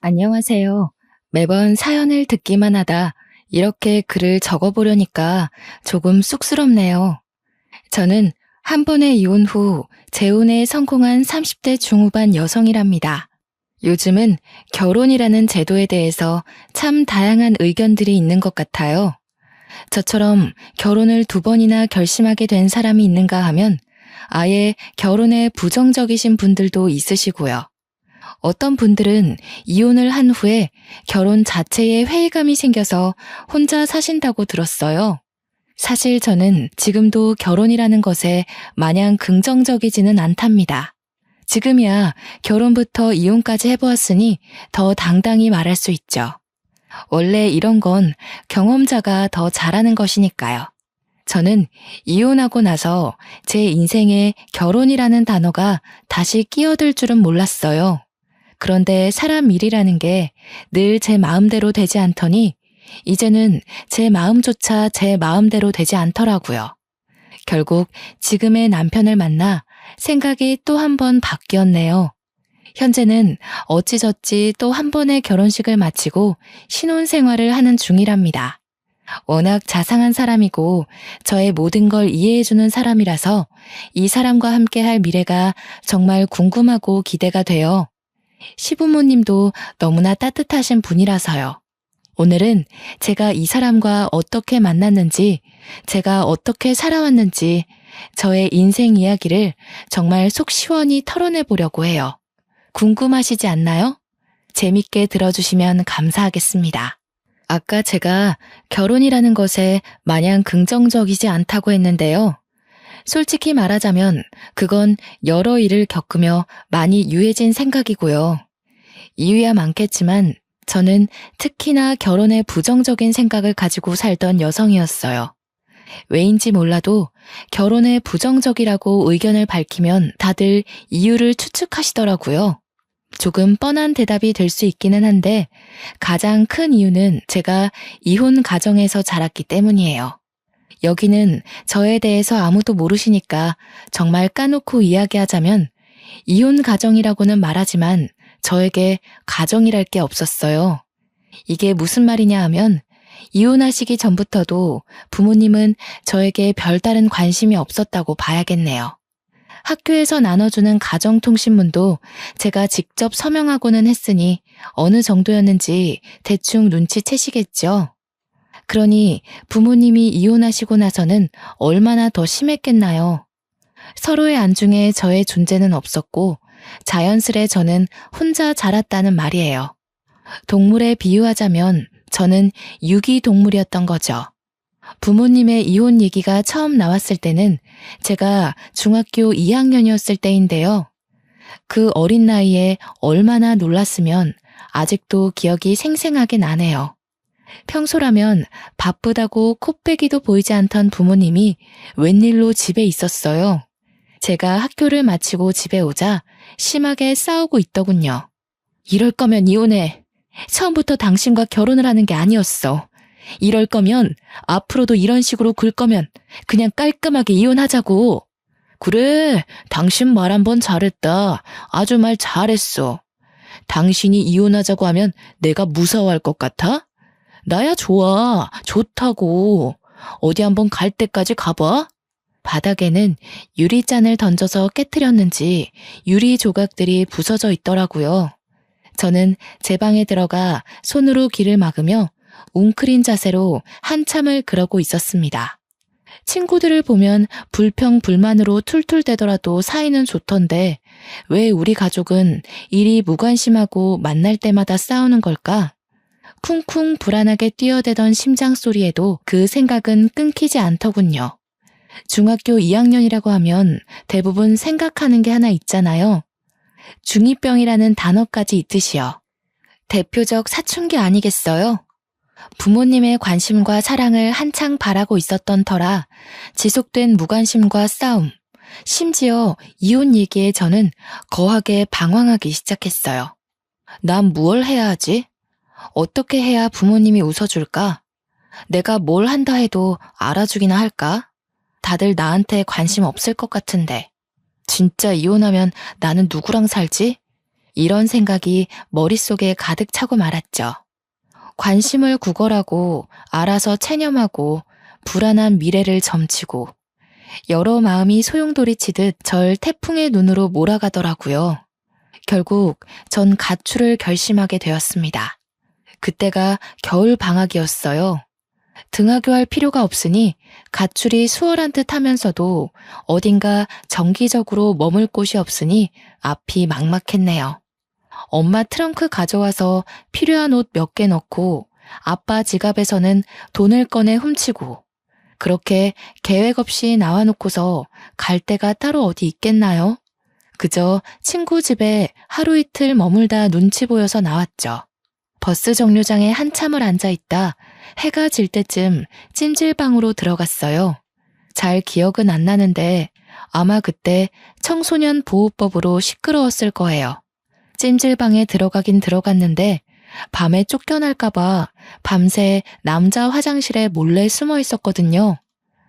안녕하세요. 매번 사연을 듣기만 하다 이렇게 글을 적어보려니까 조금 쑥스럽네요. 저는 한 번의 이혼 후 재혼에 성공한 30대 중후반 여성이랍니다. 요즘은 결혼이라는 제도에 대해서 참 다양한 의견들이 있는 것 같아요. 저처럼 결혼을 2번이나 결심하게 된 사람이 있는가 하면 아예 결혼에 부정적이신 분들도 있으시고요. 어떤 분들은 이혼을 한 후에 결혼 자체에 회의감이 생겨서 혼자 사신다고 들었어요. 사실 저는 지금도 결혼이라는 것에 마냥 긍정적이지는 않답니다. 지금이야 결혼부터 이혼까지 해보았으니 더 당당히 말할 수 있죠. 원래 이런 건 경험자가 더 잘하는 것이니까요. 저는 이혼하고 나서 제 인생에 결혼이라는 단어가 다시 끼어들 줄은 몰랐어요. 그런데 사람 일이라는 게 늘 제 마음대로 되지 않더니 이제는 제 마음조차 제 마음대로 되지 않더라고요. 결국 지금의 남편을 만나 생각이 또 한 번 바뀌었네요. 현재는 어찌저찌 또 한 번의 결혼식을 마치고 신혼생활을 하는 중이랍니다. 워낙 자상한 사람이고 저의 모든 걸 이해해주는 사람이라서 이 사람과 함께 할 미래가 정말 궁금하고 기대가 돼요. 시부모님도 너무나 따뜻하신 분이라서요. 오늘은 제가 이 사람과 어떻게 만났는지, 제가 어떻게 살아왔는지, 저의 인생 이야기를 정말 속 시원히 털어내 보려고 해요. 궁금하시지 않나요? 재밌게 들어주시면 감사하겠습니다. 아까 제가 결혼이라는 것에 마냥 긍정적이지 않다고 했는데요. 솔직히 말하자면 그건 여러 일을 겪으며 많이 유해진 생각이고요. 이유야 많겠지만 저는 특히나 결혼에 부정적인 생각을 가지고 살던 여성이었어요. 왜인지 몰라도 결혼에 부정적이라고 의견을 밝히면 다들 이유를 추측하시더라고요. 조금 뻔한 대답이 될 수 있기는 한데 가장 큰 이유는 제가 이혼 가정에서 자랐기 때문이에요. 여기는 저에 대해서 아무도 모르시니까 정말 까놓고 이야기하자면 이혼 가정이라고는 말하지만 저에게 가정이랄 게 없었어요. 이게 무슨 말이냐 하면 이혼하시기 전부터도 부모님은 저에게 별다른 관심이 없었다고 봐야겠네요. 학교에서 나눠주는 가정통신문도 제가 직접 서명하고는 했으니 어느 정도였는지 대충 눈치채시겠죠. 그러니 부모님이 이혼하시고 나서는 얼마나 더 심했겠나요? 서로의 안중에 저의 존재는 없었고 자연스레 저는 혼자 자랐다는 말이에요. 동물에 비유하자면 저는 유기동물이었던 거죠. 부모님의 이혼 얘기가 처음 나왔을 때는 제가 중학교 2학년이었을 때인데요. 그 어린 나이에 얼마나 놀랐으면 아직도 기억이 생생하게 나네요. 평소라면 바쁘다고 코빼기도 보이지 않던 부모님이 웬일로 집에 있었어요. 제가 학교를 마치고 집에 오자 심하게 싸우고 있더군요. 이럴 거면 이혼해. 처음부터 당신과 결혼을 하는 게 아니었어. 이럴 거면 앞으로도 이런 식으로 굴 거면 그냥 깔끔하게 이혼하자고. 그래, 당신 말 한번 잘했다. 아주 말 잘했어. 당신이 이혼하자고 하면 내가 무서워할 것 같아? 나야 좋아. 좋다고. 어디 한번 갈 때까지 가봐. 바닥에는 유리잔을 던져서 깨트렸는지 유리 조각들이 부서져 있더라고요. 저는 제 방에 들어가 손으로 귀를 막으며 웅크린 자세로 한참을 그러고 있었습니다. 친구들을 보면 불평불만으로 툴툴대더라도 사이는 좋던데 왜 우리 가족은 이리 무관심하고 만날 때마다 싸우는 걸까? 쿵쿵 불안하게 뛰어대던 심장 소리에도 그 생각은 끊기지 않더군요. 중학교 2학년이라고 하면 대부분 생각하는 게 하나 있잖아요. 중2병이라는 단어까지 있듯이요. 대표적 사춘기 아니겠어요? 부모님의 관심과 사랑을 한창 바라고 있었던 터라 지속된 무관심과 싸움, 심지어 이혼 얘기에 저는 거하게 방황하기 시작했어요. 난 무얼 해야 하지? 어떻게 해야 부모님이 웃어줄까? 내가 뭘 한다 해도 알아주기나 할까? 다들 나한테 관심 없을 것 같은데. 진짜 이혼하면 나는 누구랑 살지? 이런 생각이 머릿속에 가득 차고 말았죠. 관심을 구걸하고 알아서 체념하고 불안한 미래를 점치고 여러 마음이 소용돌이치듯 절 태풍의 눈으로 몰아가더라고요. 결국 전 가출을 결심하게 되었습니다. 그때가 겨울 방학이었어요. 등하교할 필요가 없으니 가출이 수월한 듯 하면서도 어딘가 정기적으로 머물 곳이 없으니 앞이 막막했네요. 엄마 트렁크 가져와서 필요한 옷 몇 개 넣고 아빠 지갑에서는 돈을 꺼내 훔치고 그렇게 계획 없이 나와놓고서 갈 데가 따로 어디 있겠나요? 그저 친구 집에 하루 이틀 머물다 눈치 보여서 나왔죠. 버스 정류장에 한참을 앉아있다 해가 질 때쯤 찜질방으로 들어갔어요. 잘 기억은 안 나는데 아마 그때 청소년 보호법으로 시끄러웠을 거예요. 찜질방에 들어가긴 들어갔는데 밤에 쫓겨날까봐 밤새 남자 화장실에 몰래 숨어 있었거든요.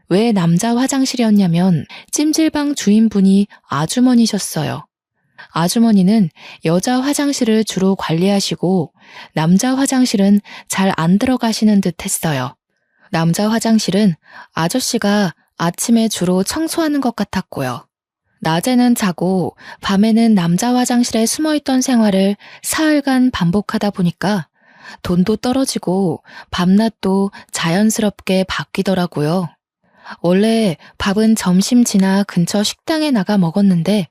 왜 남자 화장실이었냐면 찜질방 주인분이 아주머니셨어요. 아주머니는 여자 화장실을 주로 관리하시고 남자 화장실은 잘 안 들어가시는 듯 했어요. 남자 화장실은 아저씨가 아침에 주로 청소하는 것 같았고요. 낮에는 자고 밤에는 남자 화장실에 숨어있던 생활을 사흘간 반복하다 보니까 돈도 떨어지고 밤낮도 자연스럽게 바뀌더라고요. 원래 밥은 점심 지나 근처 식당에 나가 먹었는데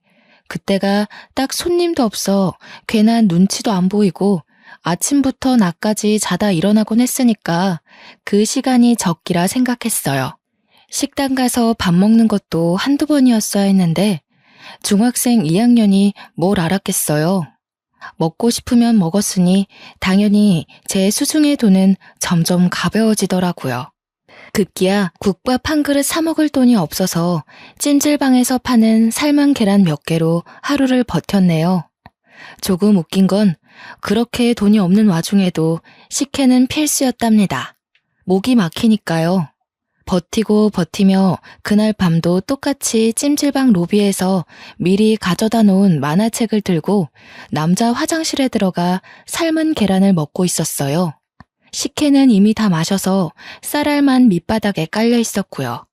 그때가 딱 손님도 없어 괜한 눈치도 안 보이고 아침부터 낮까지 자다 일어나곤 했으니까 그 시간이 적기라 생각했어요. 식당 가서 밥 먹는 것도 한두 번이었어야 했는데 중학생 2학년이 뭘 알았겠어요. 먹고 싶으면 먹었으니 당연히 제 수중의 돈은 점점 가벼워지더라고요. 급기야 국밥 한 그릇 사 먹을 돈이 없어서 찜질방에서 파는 삶은 계란 몇 개로 하루를 버텼네요. 조금 웃긴 건 그렇게 돈이 없는 와중에도 식혜는 필수였답니다. 목이 막히니까요. 버티고 버티며 그날 밤도 똑같이 찜질방 로비에서 미리 가져다 놓은 만화책을 들고 남자 화장실에 들어가 삶은 계란을 먹고 있었어요. 식혜는 이미 다 마셔서 쌀알만 밑바닥에 깔려 있었고요.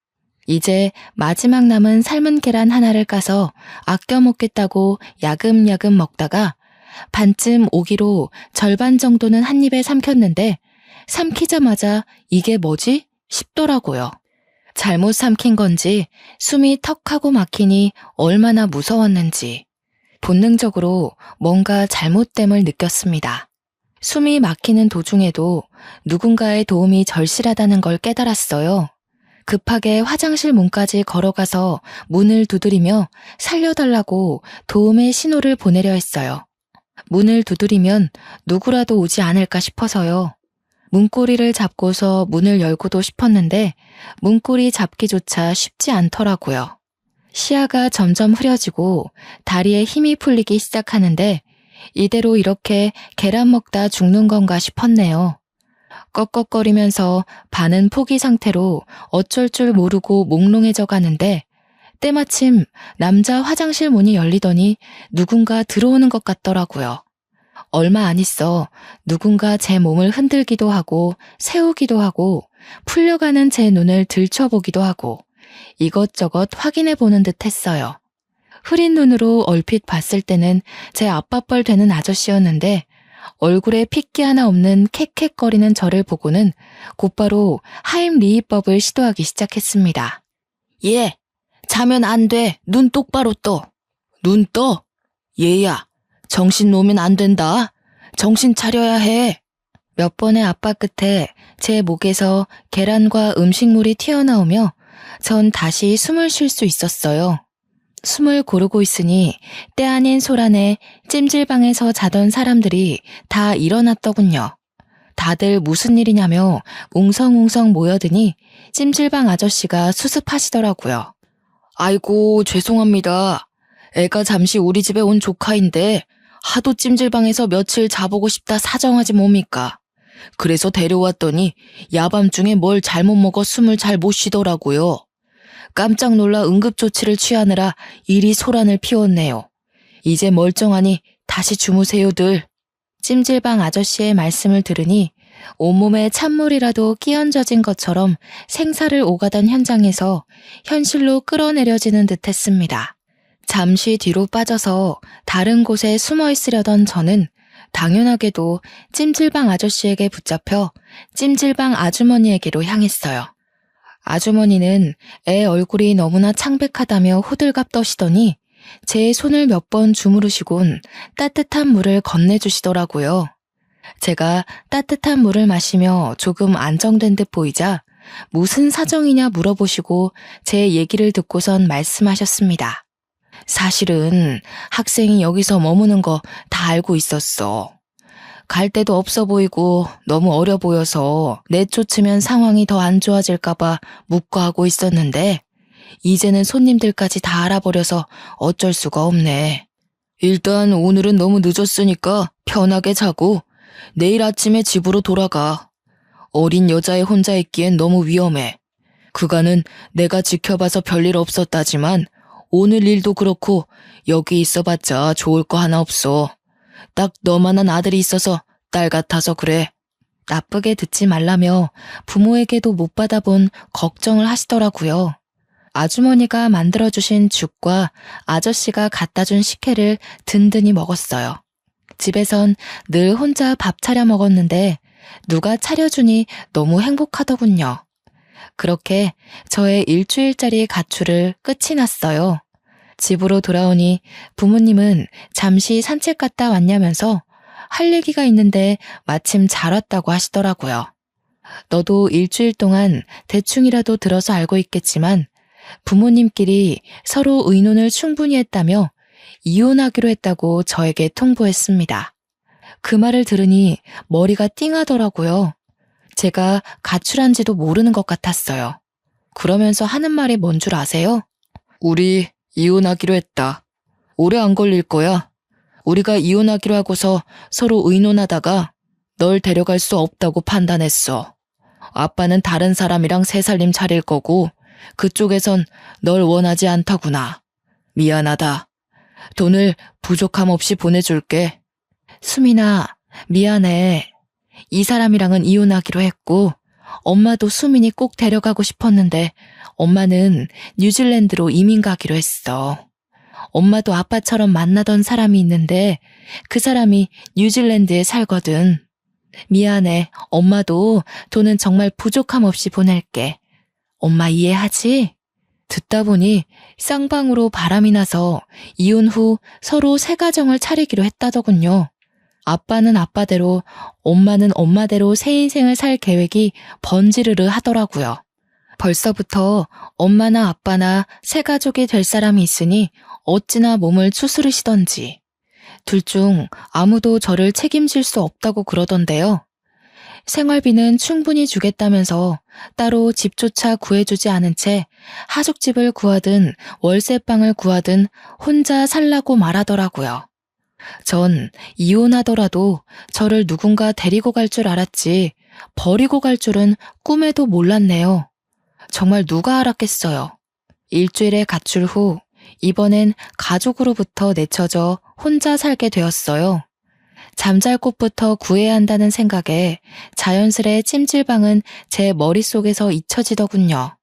이제 마지막 남은 삶은 계란 하나를 까서 아껴 먹겠다고 야금야금 먹다가 반쯤 오기로 절반 정도는 한 입에 삼켰는데 삼키자마자 이게 뭐지? 싶더라고요. 잘못 삼킨 건지 숨이 턱하고 막히니 얼마나 무서웠는지 본능적으로 뭔가 잘못됨을 느꼈습니다. 숨이 막히는 도중에도 누군가의 도움이 절실하다는 걸 깨달았어요. 급하게 화장실 문까지 걸어가서 문을 두드리며 살려달라고 도움의 신호를 보내려 했어요. 문을 두드리면 누구라도 오지 않을까 싶어서요. 문고리를 잡고서 문을 열고도 싶었는데 문고리 잡기조차 쉽지 않더라고요. 시야가 점점 흐려지고 다리에 힘이 풀리기 시작하는데 이대로 이렇게 계란 먹다 죽는 건가 싶었네요. 꺽꺽거리면서 반은 포기 상태로 어쩔 줄 모르고 몽롱해져 가는데 때마침 남자 화장실 문이 열리더니 누군가 들어오는 것 같더라고요. 얼마 안 있어 누군가 제 몸을 흔들기도 하고 세우기도 하고 풀려가는 제 눈을 들춰보기도 하고 이것저것 확인해보는 듯 했어요. 흐린 눈으로 얼핏 봤을 때는 제 아빠뻘 되는 아저씨였는데 얼굴에 핏기 하나 없는 캑캑거리는 저를 보고는 곧바로 하임리히법을 시도하기 시작했습니다. 예, 자면 안 돼. 눈 똑바로 떠. 눈 떠? 얘야, 정신 놓으면 안 된다. 정신 차려야 해. 몇 번의 압박 끝에 제 목에서 계란과 음식물이 튀어나오며 전 다시 숨을 쉴 수 있었어요. 숨을 고르고 있으니 때 아닌 소란에 찜질방에서 자던 사람들이 다 일어났더군요. 다들 무슨 일이냐며 웅성웅성 모여드니 찜질방 아저씨가 수습하시더라고요. 아이고 죄송합니다. 애가 잠시 우리 집에 온 조카인데 하도 찜질방에서 며칠 자보고 싶다 사정하지 뭡니까? 그래서 데려왔더니 야밤중에 뭘 잘못 먹어 숨을 잘 못 쉬더라고요. 깜짝 놀라 응급조치를 취하느라 이리 소란을 피웠네요. 이제 멀쩡하니 다시 주무세요들. 찜질방 아저씨의 말씀을 들으니 온몸에 찬물이라도 끼얹어진 것처럼 생사를 오가던 현장에서 현실로 끌어내려지는 듯 했습니다. 잠시 뒤로 빠져서 다른 곳에 숨어 있으려던 저는 당연하게도 찜질방 아저씨에게 붙잡혀 찜질방 아주머니에게로 향했어요. 아주머니는 애 얼굴이 너무나 창백하다며 호들갑 떠시더니 제 손을 몇 번 주무르시곤 따뜻한 물을 건네주시더라고요. 제가 따뜻한 물을 마시며 조금 안정된 듯 보이자 무슨 사정이냐 물어보시고 제 얘기를 듣고선 말씀하셨습니다. 사실은 학생이 여기서 머무는 거 다 알고 있었어. 갈 데도 없어 보이고 너무 어려 보여서 내쫓으면 상황이 더 안 좋아질까봐 묵과하고 있었는데 이제는 손님들까지 다 알아버려서 어쩔 수가 없네. 일단 오늘은 너무 늦었으니까 편하게 자고 내일 아침에 집으로 돌아가. 어린 여자애 혼자 있기엔 너무 위험해. 그간은 내가 지켜봐서 별일 없었다지만 오늘 일도 그렇고 여기 있어봤자 좋을 거 하나 없어. 딱 너만한 아들이 있어서 딸 같아서 그래. 나쁘게 듣지 말라며 부모에게도 못 받아본 걱정을 하시더라고요. 아주머니가 만들어주신 죽과 아저씨가 갖다준 식혜를 든든히 먹었어요. 집에선 늘 혼자 밥 차려 먹었는데 누가 차려주니 너무 행복하더군요. 그렇게 저의 일주일짜리 가출을 끝이 났어요. 집으로 돌아오니 부모님은 잠시 산책 갔다 왔냐면서 할 얘기가 있는데 마침 잘 왔다고 하시더라고요. 너도 일주일 동안 대충이라도 들어서 알고 있겠지만 부모님끼리 서로 의논을 충분히 했다며 이혼하기로 했다고 저에게 통보했습니다. 그 말을 들으니 머리가 띵하더라고요. 제가 가출한지도 모르는 것 같았어요. 그러면서 하는 말이 뭔 줄 아세요? 우리 이혼하기로 했다. 오래 안 걸릴 거야. 우리가 이혼하기로 하고서 서로 의논하다가 널 데려갈 수 없다고 판단했어. 아빠는 다른 사람이랑 새 살림 차릴 거고 그쪽에선 널 원하지 않더구나. 미안하다. 돈을 부족함 없이 보내줄게. 수민아, 미안해. 이 사람이랑은 이혼하기로 했고 엄마도 수민이 꼭 데려가고 싶었는데 엄마는 뉴질랜드로 이민 가기로 했어. 엄마도 아빠처럼 만나던 사람이 있는데 그 사람이 뉴질랜드에 살거든. 미안해. 엄마도 돈은 정말 부족함 없이 보낼게. 엄마 이해하지? 듣다 보니 쌍방으로 바람이 나서 이혼 후 서로 새 가정을 차리기로 했다더군요. 아빠는 아빠대로, 엄마는 엄마대로 새 인생을 살 계획이 번지르르 하더라고요. 벌써부터 엄마나 아빠나 새 가족이 될 사람이 있으니 어찌나 몸을 추스르시던지. 둘 중 아무도 저를 책임질 수 없다고 그러던데요. 생활비는 충분히 주겠다면서 따로 집조차 구해주지 않은 채 하숙집을 구하든 월세방을 구하든 혼자 살라고 말하더라고요. 전 이혼하더라도 저를 누군가 데리고 갈 줄 알았지 버리고 갈 줄은 꿈에도 몰랐네요. 정말 누가 알았겠어요. 일주일의 가출 후 이번엔 가족으로부터 내쳐져 혼자 살게 되었어요. 잠잘 곳부터 구해야 한다는 생각에 자연스레 찜질방은 제 머릿속에서 잊혀지더군요.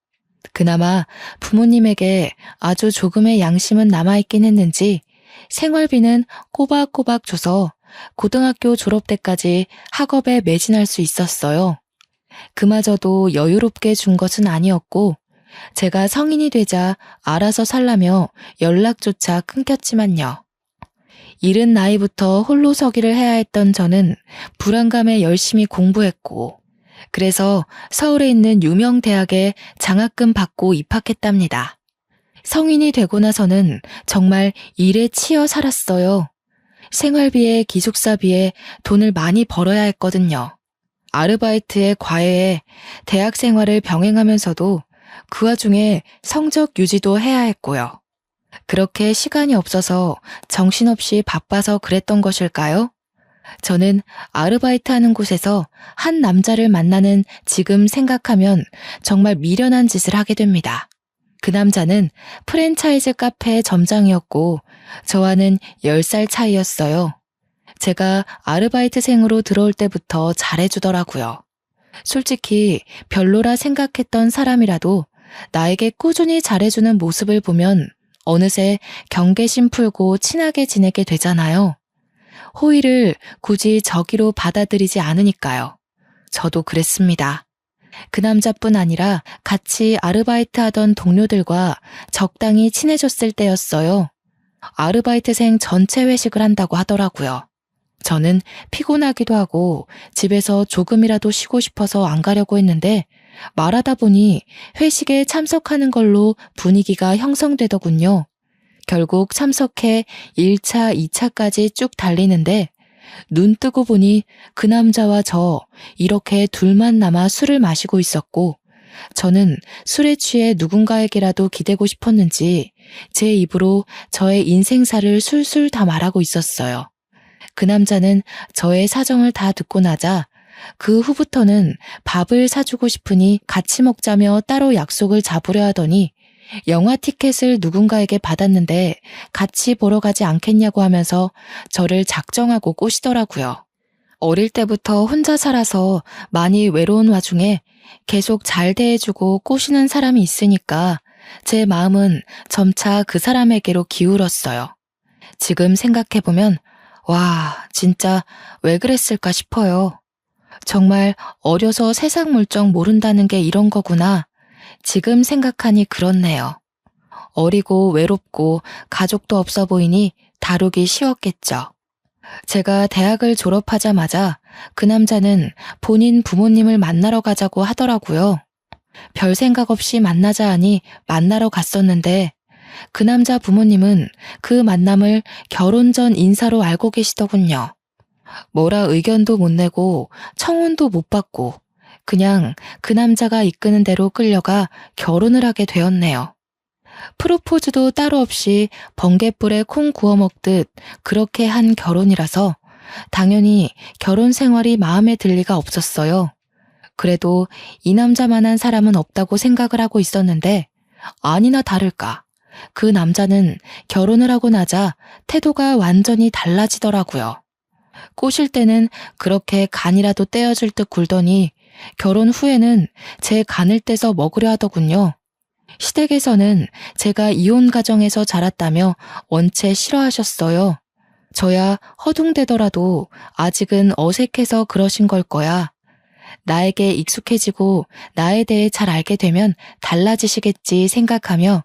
그나마 부모님에게 아주 조금의 양심은 남아있긴 했는지 생활비는 꼬박꼬박 줘서 고등학교 졸업 때까지 학업에 매진할 수 있었어요. 그마저도 여유롭게 준 것은 아니었고 제가 성인이 되자 알아서 살라며 연락조차 끊겼지만요. 이른 나이부터 홀로 서기를 해야 했던 저는 불안감에 열심히 공부했고 그래서 서울에 있는 유명 대학에 장학금 받고 입학했답니다. 성인이 되고 나서는 정말 일에 치여 살았어요. 생활비에 기숙사비에 돈을 많이 벌어야 했거든요. 아르바이트에 과외에 대학 생활을 병행하면서도 그 와중에 성적 유지도 해야 했고요. 그렇게 시간이 없어서 정신없이 바빠서 그랬던 것일까요? 저는 아르바이트하는 곳에서 한 남자를 만나는 지금 생각하면 정말 미련한 짓을 하게 됩니다. 그 남자는 프랜차이즈 카페 점장이었고 저와는 10살 차이였어요. 제가 아르바이트생으로 들어올 때부터 잘해주더라고요. 솔직히 별로라 생각했던 사람이라도 나에게 꾸준히 잘해주는 모습을 보면 어느새 경계심 풀고 친하게 지내게 되잖아요. 호의를 굳이 저기로 받아들이지 않으니까요. 저도 그랬습니다. 그 남자뿐 아니라 같이 아르바이트 하던 동료들과 적당히 친해졌을 때였어요. 아르바이트생 전체 회식을 한다고 하더라고요. 저는 피곤하기도 하고 집에서 조금이라도 쉬고 싶어서 안 가려고 했는데 말하다 보니 회식에 참석하는 걸로 분위기가 형성되더군요. 결국 참석해 1차, 2차까지 쭉 달리는데 눈 뜨고 보니 그 남자와 저 이렇게 둘만 남아 술을 마시고 있었고 저는 술에 취해 누군가에게라도 기대고 싶었는지 제 입으로 저의 인생사를 술술 다 말하고 있었어요. 그 남자는 저의 사정을 다 듣고 나자 그 후부터는 밥을 사주고 싶으니 같이 먹자며 따로 약속을 잡으려 하더니 영화 티켓을 누군가에게 받았는데 같이 보러 가지 않겠냐고 하면서 저를 작정하고 꼬시더라고요. 어릴 때부터 혼자 살아서 많이 외로운 와중에 계속 잘 대해주고 꼬시는 사람이 있으니까 제 마음은 점차 그 사람에게로 기울었어요. 지금 생각해보면 와, 진짜 왜 그랬을까 싶어요. 정말 어려서 세상 물정 모른다는 게 이런 거구나. 지금 생각하니 그렇네요. 어리고 외롭고 가족도 없어 보이니 다루기 쉬웠겠죠. 제가 대학을 졸업하자마자 그 남자는 본인 부모님을 만나러 가자고 하더라고요. 별 생각 없이 만나자 하니 만나러 갔었는데 그 남자 부모님은 그 만남을 결혼 전 인사로 알고 계시더군요. 뭐라 의견도 못 내고 청혼도 못 받고 그냥 그 남자가 이끄는 대로 끌려가 결혼을 하게 되었네요. 프로포즈도 따로 없이 번갯불에 콩 구워 먹듯 그렇게 한 결혼이라서 당연히 결혼 생활이 마음에 들 리가 없었어요. 그래도 이 남자만한 사람은 없다고 생각을 하고 있었는데 아니나 다를까. 그 남자는 결혼을 하고 나자 태도가 완전히 달라지더라고요. 꼬실 때는 그렇게 간이라도 떼어줄 듯 굴더니 결혼 후에는 제 간을 떼서 먹으려 하더군요. 시댁에서는 제가 이혼 가정에서 자랐다며 원체 싫어하셨어요. 저야 허둥대더라도 아직은 어색해서 그러신 걸 거야. 나에게 익숙해지고 나에 대해 잘 알게 되면 달라지시겠지 생각하며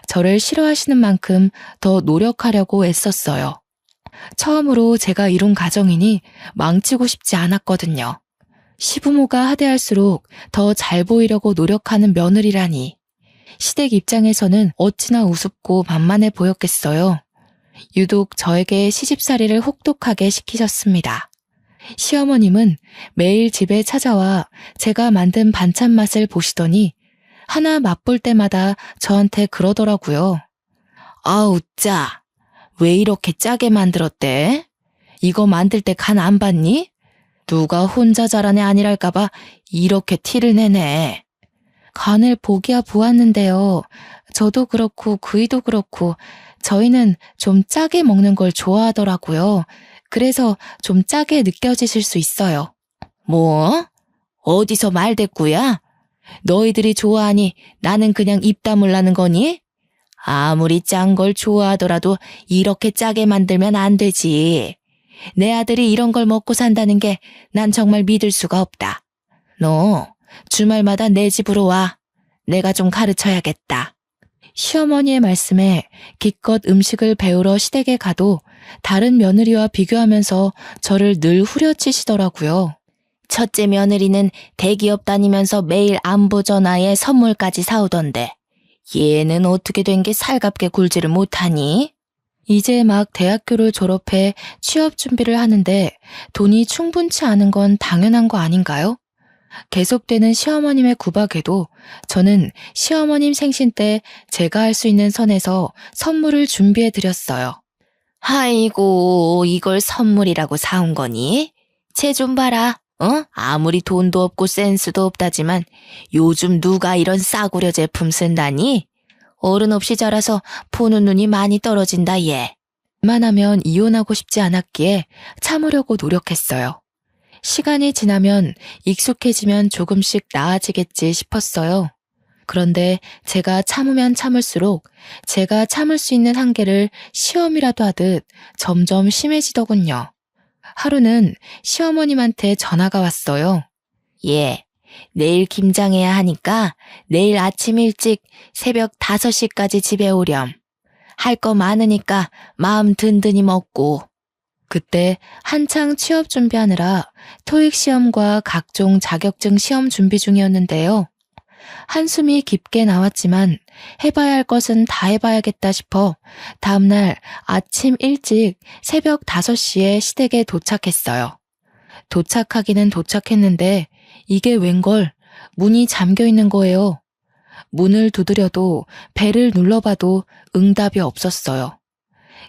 저를 싫어하시는 만큼 더 노력하려고 애썼어요. 처음으로 제가 이룬 가정이니 망치고 싶지 않았거든요. 시부모가 하대할수록 더 잘 보이려고 노력하는 며느리라니. 시댁 입장에서는 어찌나 우습고 만만해 보였겠어요. 유독 저에게 시집살이를 혹독하게 시키셨습니다. 시어머님은 매일 집에 찾아와 제가 만든 반찬 맛을 보시더니 하나 맛볼 때마다 저한테 그러더라고요. 아우 짜, 왜 이렇게 짜게 만들었대? 이거 만들 때 간 안 봤니? 누가 혼자 잘하네 아니랄까봐 이렇게 티를 내네. 간을 보기야 보았는데요. 저도 그렇고 그이도 그렇고 저희는 좀 짜게 먹는 걸 좋아하더라고요. 그래서 좀 짜게 느껴지실 수 있어요. 뭐? 어디서 말대꾸야? 너희들이 좋아하니 나는 그냥 입 다물라는 거니? 아무리 짠 걸 좋아하더라도 이렇게 짜게 만들면 안 되지. 내 아들이 이런 걸 먹고 산다는 게 난 정말 믿을 수가 없다. 너 주말마다 내 집으로 와. 내가 좀 가르쳐야겠다. 시어머니의 말씀에 기껏 음식을 배우러 시댁에 가도 다른 며느리와 비교하면서 저를 늘 후려치시더라고요. 첫째 며느리는 대기업 다니면서 매일 안부 전화에 선물까지 사오던데 얘는 어떻게 된 게 살갑게 굴지를 못하니? 이제 막 대학교를 졸업해 취업 준비를 하는데 돈이 충분치 않은 건 당연한 거 아닌가요? 계속되는 시어머님의 구박에도 저는 시어머님 생신 때 제가 할 수 있는 선에서 선물을 준비해 드렸어요. 아이고, 이걸 선물이라고 사온 거니? 쟤 좀 봐라. 아무리 돈도 없고 센스도 없다지만 요즘 누가 이런 싸구려 제품 쓴다니? 어른 없이 자라서 보는 눈이 많이 떨어진다 얘. 웬만하면 이혼하고 싶지 않았기에 참으려고 노력했어요. 시간이 지나면 익숙해지면 조금씩 나아지겠지 싶었어요. 그런데 제가 참으면 참을수록 제가 참을 수 있는 한계를 시험이라도 하듯 점점 심해지더군요. 하루는 시어머님한테 전화가 왔어요. 예, 내일 김장해야 하니까 내일 아침 일찍 새벽 5시까지 집에 오렴. 할 거 많으니까 마음 든든히 먹고. 그때 한창 취업 준비하느라 토익 시험과 각종 자격증 시험 준비 중이었는데요. 한숨이 깊게 나왔지만 해봐야 할 것은 다 해봐야겠다 싶어 다음날 아침 일찍 새벽 5시에 시댁에 도착했어요. 도착하기는 도착했는데 이게 웬걸 문이 잠겨 있는 거예요. 문을 두드려도 벨을 눌러봐도 응답이 없었어요.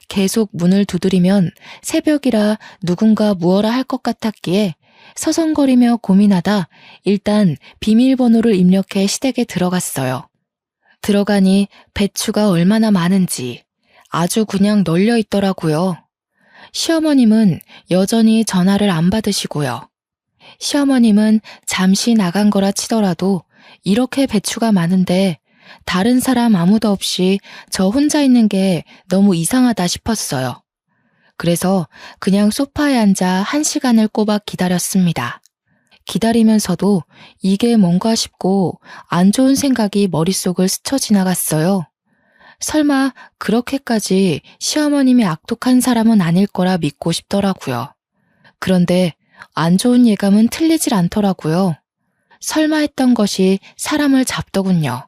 계속 문을 두드리면 새벽이라 누군가 무어라 할 것 같았기에 서성거리며 고민하다 일단 비밀번호를 입력해 시댁에 들어갔어요. 들어가니 배추가 얼마나 많은지 아주 그냥 널려 있더라고요. 시어머님은 여전히 전화를 안 받으시고요. 시어머님은 잠시 나간 거라 치더라도 이렇게 배추가 많은데 다른 사람 아무도 없이 저 혼자 있는 게 너무 이상하다 싶었어요. 그래서 그냥 소파에 앉아 1시간을 꼬박 기다렸습니다. 기다리면서도 이게 뭔가 싶고 안 좋은 생각이 머릿속을 스쳐 지나갔어요. 설마 그렇게까지 시어머님이 악독한 사람은 아닐 거라 믿고 싶더라고요. 그런데 안 좋은 예감은 틀리질 않더라고요. 설마 했던 것이 사람을 잡더군요.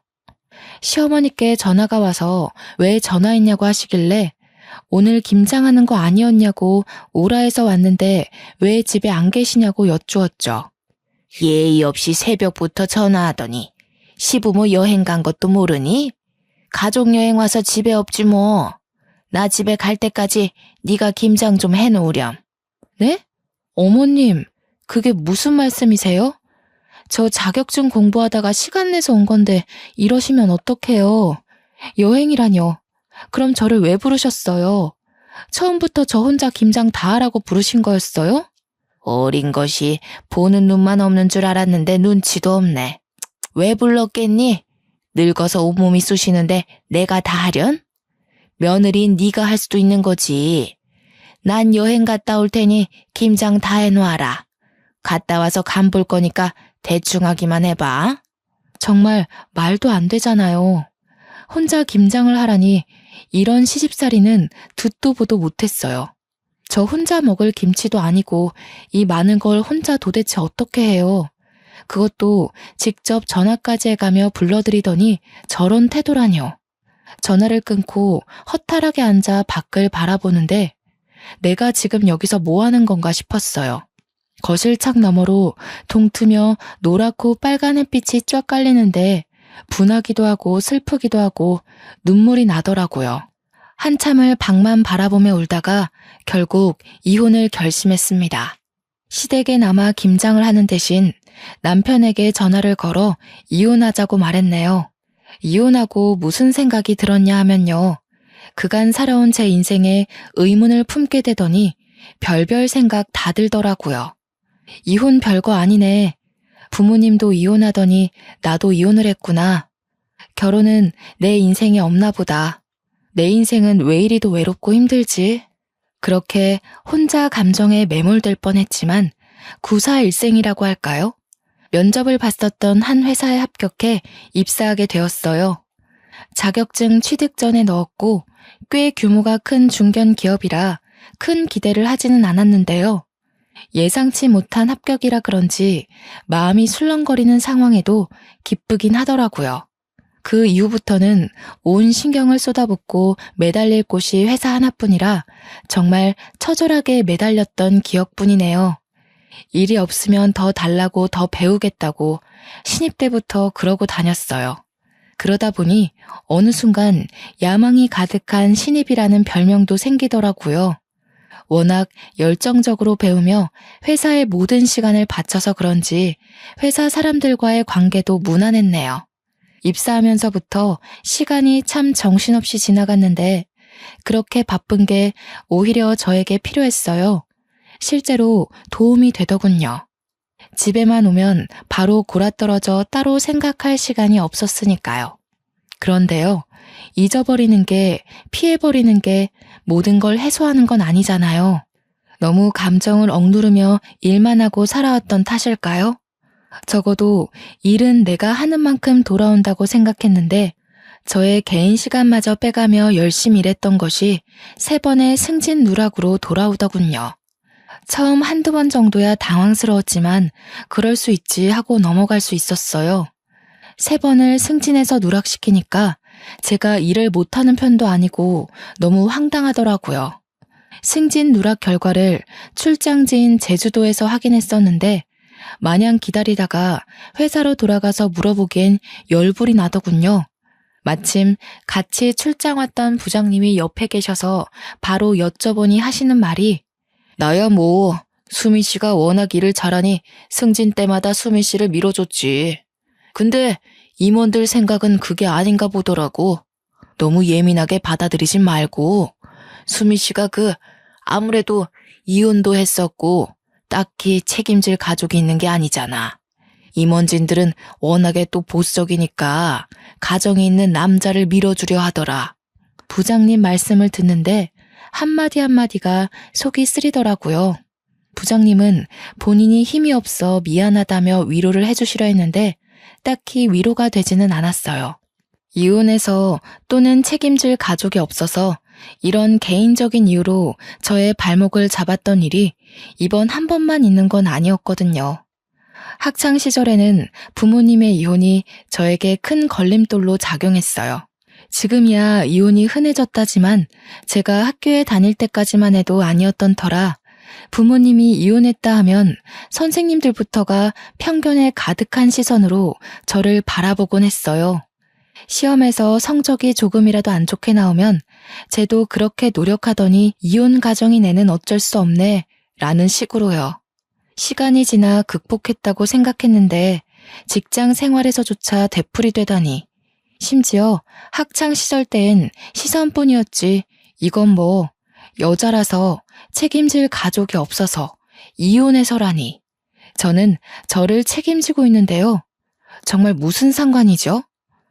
시어머니께 전화가 와서 왜 전화했냐고 하시길래 오늘 김장하는 거 아니었냐고 오라해서 왔는데 왜 집에 안 계시냐고 여쭈었죠. 예의 없이 새벽부터 전화하더니 시부모 여행 간 것도 모르니? 가족여행 와서 집에 없지 뭐. 나 집에 갈 때까지 네가 김장 좀 해놓으렴. 네? 어머님, 그게 무슨 말씀이세요? 저 자격증 공부하다가 시간 내서 온 건데 이러시면 어떡해요? 여행이라뇨. 그럼 저를 왜 부르셨어요? 처음부터 저 혼자 김장 다 하라고 부르신 거였어요? 어린 것이 보는 눈만 없는 줄 알았는데 눈치도 없네. 왜 불렀겠니? 늙어서 온몸이 쑤시는데 내가 다 하련? 며느리인 네가 할 수도 있는 거지. 난 여행 갔다 올 테니 김장 다 해놓아라. 갔다 와서 간 볼 거니까 대충 하기만 해봐. 정말 말도 안 되잖아요. 혼자 김장을 하라니 이런 시집살이는 듣도 보도 못했어요. 저 혼자 먹을 김치도 아니고 이 많은 걸 혼자 도대체 어떻게 해요? 그것도 직접 전화까지 해가며 불러드리더니 저런 태도라뇨. 전화를 끊고 허탈하게 앉아 밖을 바라보는데 내가 지금 여기서 뭐 하는 건가 싶었어요. 거실 창 너머로 동트며 노랗고 빨간 햇빛이 쫙 깔리는데 분하기도 하고 슬프기도 하고 눈물이 나더라고요. 한참을 방만 바라보며 울다가 결국 이혼을 결심했습니다. 시댁에 남아 김장을 하는 대신 남편에게 전화를 걸어 이혼하자고 말했네요. 이혼하고 무슨 생각이 들었냐 하면요. 그간 살아온 제 인생에 의문을 품게 되더니 별별 생각 다 들더라고요. 이혼 별거 아니네. 부모님도 이혼하더니 나도 이혼을 했구나. 결혼은 내 인생에 없나 보다. 내 인생은 왜 이리도 외롭고 힘들지? 그렇게 혼자 감정에 매몰될 뻔했지만 구사일생이라고 할까요? 면접을 봤었던 한 회사에 합격해 입사하게 되었어요. 자격증 취득 전에 넣었고 꽤 규모가 큰 중견 기업이라 큰 기대를 하지는 않았는데요. 예상치 못한 합격이라 그런지 마음이 술렁거리는 상황에도 기쁘긴 하더라고요. 그 이후부터는 온 신경을 쏟아붓고 매달릴 곳이 회사 하나뿐이라 정말 처절하게 매달렸던 기억뿐이네요. 일이 없으면 더 달라고 더 배우겠다고 신입 때부터 그러고 다녔어요. 그러다 보니 어느 순간 야망이 가득한 신입이라는 별명도 생기더라고요. 워낙 열정적으로 배우며 회사의 모든 시간을 바쳐서 그런지 회사 사람들과의 관계도 무난했네요. 입사하면서부터 시간이 참 정신없이 지나갔는데 그렇게 바쁜 게 오히려 저에게 필요했어요. 실제로 도움이 되더군요. 집에만 오면 바로 골아떨어져 따로 생각할 시간이 없었으니까요. 그런데요, 잊어버리는 게, 피해버리는 게 모든 걸 해소하는 건 아니잖아요. 너무 감정을 억누르며 일만 하고 살아왔던 탓일까요? 적어도 일은 내가 하는 만큼 돌아온다고 생각했는데 저의 개인 시간마저 빼가며 열심히 일했던 것이 3번의 승진 누락으로 돌아오더군요. 처음 한두 번 정도야 당황스러웠지만 그럴 수 있지 하고 넘어갈 수 있었어요. 3번을 승진해서 누락시키니까 제가 일을 못하는 편도 아니고 너무 황당하더라고요. 승진 누락 결과를 출장지인 제주도에서 확인했었는데 마냥 기다리다가 회사로 돌아가서 물어보기엔 열불이 나더군요. 마침 같이 출장 왔던 부장님이 옆에 계셔서 바로 여쭤보니 하시는 말이 나야 뭐 수미 씨가 워낙 일을 잘하니 승진 때마다 수미 씨를 밀어줬지. 근데 임원들 생각은 그게 아닌가 보더라고. 너무 예민하게 받아들이진 말고 수미 씨가 아무래도 이혼도 했었고 딱히 책임질 가족이 있는 게 아니잖아. 임원진들은 워낙에 또 보수적이니까 가정이 있는 남자를 밀어주려 하더라. 부장님 말씀을 듣는데 한마디 한마디가 속이 쓰리더라고요. 부장님은 본인이 힘이 없어 미안하다며 위로를 해주시려 했는데 딱히 위로가 되지는 않았어요. 이혼해서 또는 책임질 가족이 없어서 이런 개인적인 이유로 저의 발목을 잡았던 일이 이번 한 번만 있는 건 아니었거든요. 학창 시절에는 부모님의 이혼이 저에게 큰 걸림돌로 작용했어요. 지금이야 이혼이 흔해졌다지만 제가 학교에 다닐 때까지만 해도 아니었던 터라 부모님이 이혼했다 하면 선생님들부터가 편견에 가득한 시선으로 저를 바라보곤 했어요. 시험에서 성적이 조금이라도 안 좋게 나오면 쟤도 그렇게 노력하더니 이혼 가정이 내는 어쩔 수 없네 라는 식으로요. 시간이 지나 극복했다고 생각했는데 직장 생활에서조차 되풀이 되다니. 심지어 학창 시절 땐 시선뿐이었지 이건 뭐 여자라서 책임질 가족이 없어서 이혼해서라니. 저는 저를 책임지고 있는데요. 정말 무슨 상관이죠?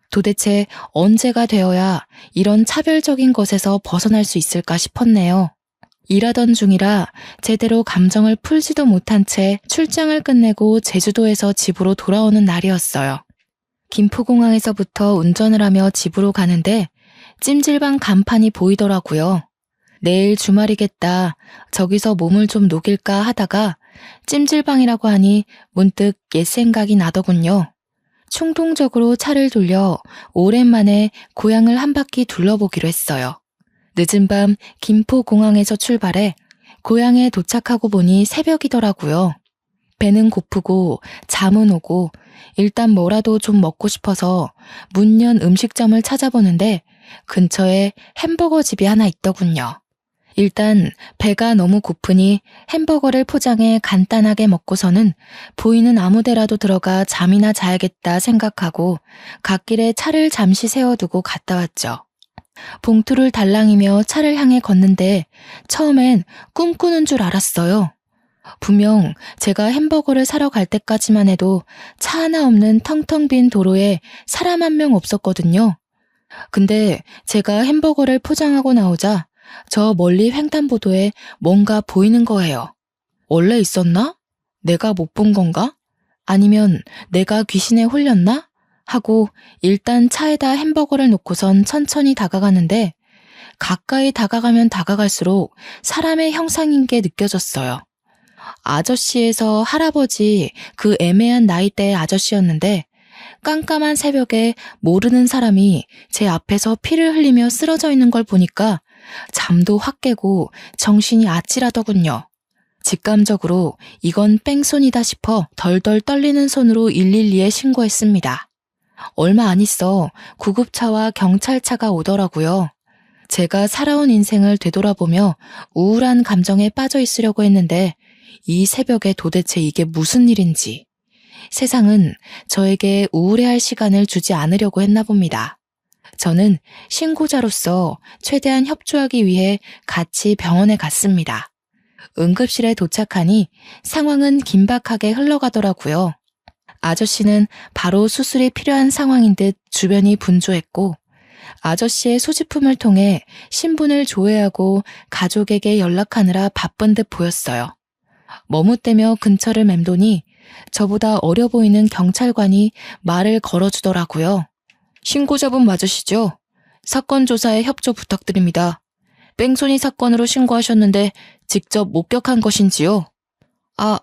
도대체 언제가 되어야 이런 차별적인 것에서 벗어날 수 있을까 싶었네요. 일하던 중이라 제대로 감정을 풀지도 못한 채 출장을 끝내고 제주도에서 집으로 돌아오는 날이었어요. 김포공항에서부터 운전을 하며 집으로 가는데 찜질방 간판이 보이더라고요. 내일 주말이겠다. 저기서 몸을 좀 녹일까 하다가 찜질방이라고 하니 문득 옛 생각이 나더군요. 충동적으로 차를 돌려 오랜만에 고향을 한 바퀴 둘러보기로 했어요. 늦은 밤 김포공항에서 출발해 고향에 도착하고 보니 새벽이더라고요. 배는 고프고 잠은 오고 일단 뭐라도 좀 먹고 싶어서 문연 음식점을 찾아보는데 근처에 햄버거 집이 하나 있더군요. 일단 배가 너무 고프니 햄버거를 포장해 간단하게 먹고서는 보이는 아무 데라도 들어가 잠이나 자야겠다 생각하고 갓길에 차를 잠시 세워두고 갔다 왔죠. 봉투를 달랑이며 차를 향해 걷는데 처음엔 꿈꾸는 줄 알았어요. 분명 제가 햄버거를 사러 갈 때까지만 해도 차 하나 없는 텅텅 빈 도로에 사람 한 명 없었거든요. 근데 제가 햄버거를 포장하고 나오자 저 멀리 횡단보도에 뭔가 보이는 거예요. 원래 있었나? 내가 못 본 건가? 아니면 내가 귀신에 홀렸나? 하고 일단 차에다 햄버거를 놓고선 천천히 다가가는데 가까이 다가가면 다가갈수록 사람의 형상인 게 느껴졌어요. 아저씨에서 할아버지 그 애매한 나이대의 아저씨였는데 깜깜한 새벽에 모르는 사람이 제 앞에서 피를 흘리며 쓰러져 있는 걸 보니까 잠도 확 깨고 정신이 아찔하더군요. 직감적으로 이건 뺑소니다 싶어 덜덜 떨리는 손으로 112에 신고했습니다. 얼마 안 있어 구급차와 경찰차가 오더라고요. 제가 살아온 인생을 되돌아보며 우울한 감정에 빠져 있으려고 했는데 이 새벽에 도대체 이게 무슨 일인지. 세상은 저에게 우울해할 시간을 주지 않으려고 했나 봅니다. 저는 신고자로서 최대한 협조하기 위해 같이 병원에 갔습니다. 응급실에 도착하니 상황은 긴박하게 흘러가더라고요. 아저씨는 바로 수술이 필요한 상황인 듯 주변이 분주했고, 아저씨의 소지품을 통해 신분을 조회하고 가족에게 연락하느라 바쁜 듯 보였어요. 머뭇대며 근처를 맴도니 저보다 어려 보이는 경찰관이 말을 걸어주더라고요. 신고자분 맞으시죠? 사건 조사에 협조 부탁드립니다. 뺑소니 사건으로 신고하셨는데 직접 목격한 것인지요?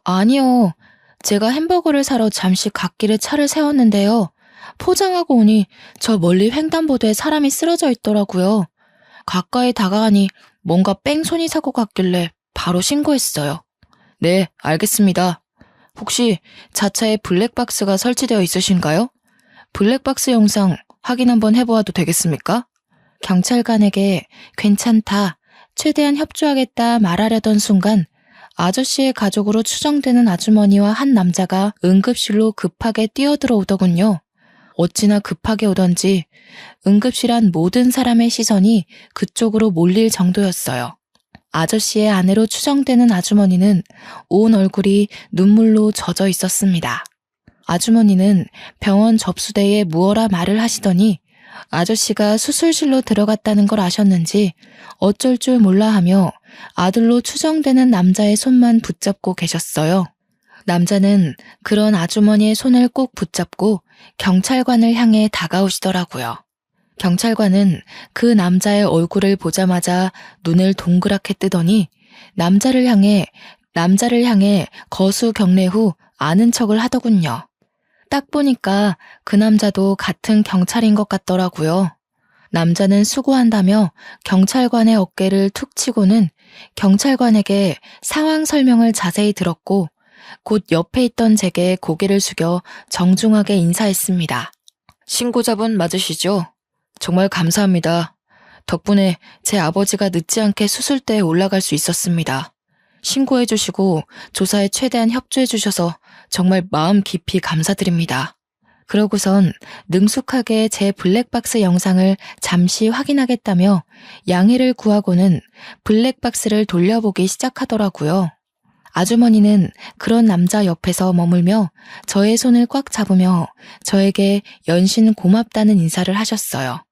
아니요. 제가 햄버거를 사러 잠시 갓길에 차를 세웠는데요. 포장하고 오니 저 멀리 횡단보도에 사람이 쓰러져 있더라고요. 가까이 다가가니 뭔가 뺑소니 사고 같길래 바로 신고했어요. 네, 알겠습니다. 혹시 자차에 블랙박스가 설치되어 있으신가요? 블랙박스 영상 확인 한번 해보아도 되겠습니까? 경찰관에게 괜찮다, 최대한 협조하겠다 말하려던 순간 아저씨의 가족으로 추정되는 아주머니와 한 남자가 응급실로 급하게 뛰어들어오더군요. 어찌나 급하게 오던지 응급실 안 모든 사람의 시선이 그쪽으로 몰릴 정도였어요. 아저씨의 아내로 추정되는 아주머니는 온 얼굴이 눈물로 젖어 있었습니다. 아주머니는 병원 접수대에 무어라 말을 하시더니 아저씨가 수술실로 들어갔다는 걸 아셨는지 어쩔 줄 몰라 하며 아들로 추정되는 남자의 손만 붙잡고 계셨어요. 남자는 그런 아주머니의 손을 꼭 붙잡고 경찰관을 향해 다가오시더라고요. 경찰관은 그 남자의 얼굴을 보자마자 눈을 동그랗게 뜨더니 남자를 향해 거수 경례 후 아는 척을 하더군요. 딱 보니까 그 남자도 같은 경찰인 것 같더라고요. 남자는 수고한다며 경찰관의 어깨를 툭 치고는 경찰관에게 상황 설명을 자세히 들었고 곧 옆에 있던 제게 고개를 숙여 정중하게 인사했습니다. 신고자분 맞으시죠? 정말 감사합니다. 덕분에 제 아버지가 늦지 않게 수술대에 올라갈 수 있었습니다. 신고해 주시고 조사에 최대한 협조해 주셔서 정말 마음 깊이 감사드립니다. 그러고선 능숙하게 제 블랙박스 영상을 잠시 확인하겠다며 양해를 구하고는 블랙박스를 돌려보기 시작하더라고요. 아주머니는 그런 남자 옆에서 머물며 저의 손을 꽉 잡으며 저에게 연신 고맙다는 인사를 하셨어요.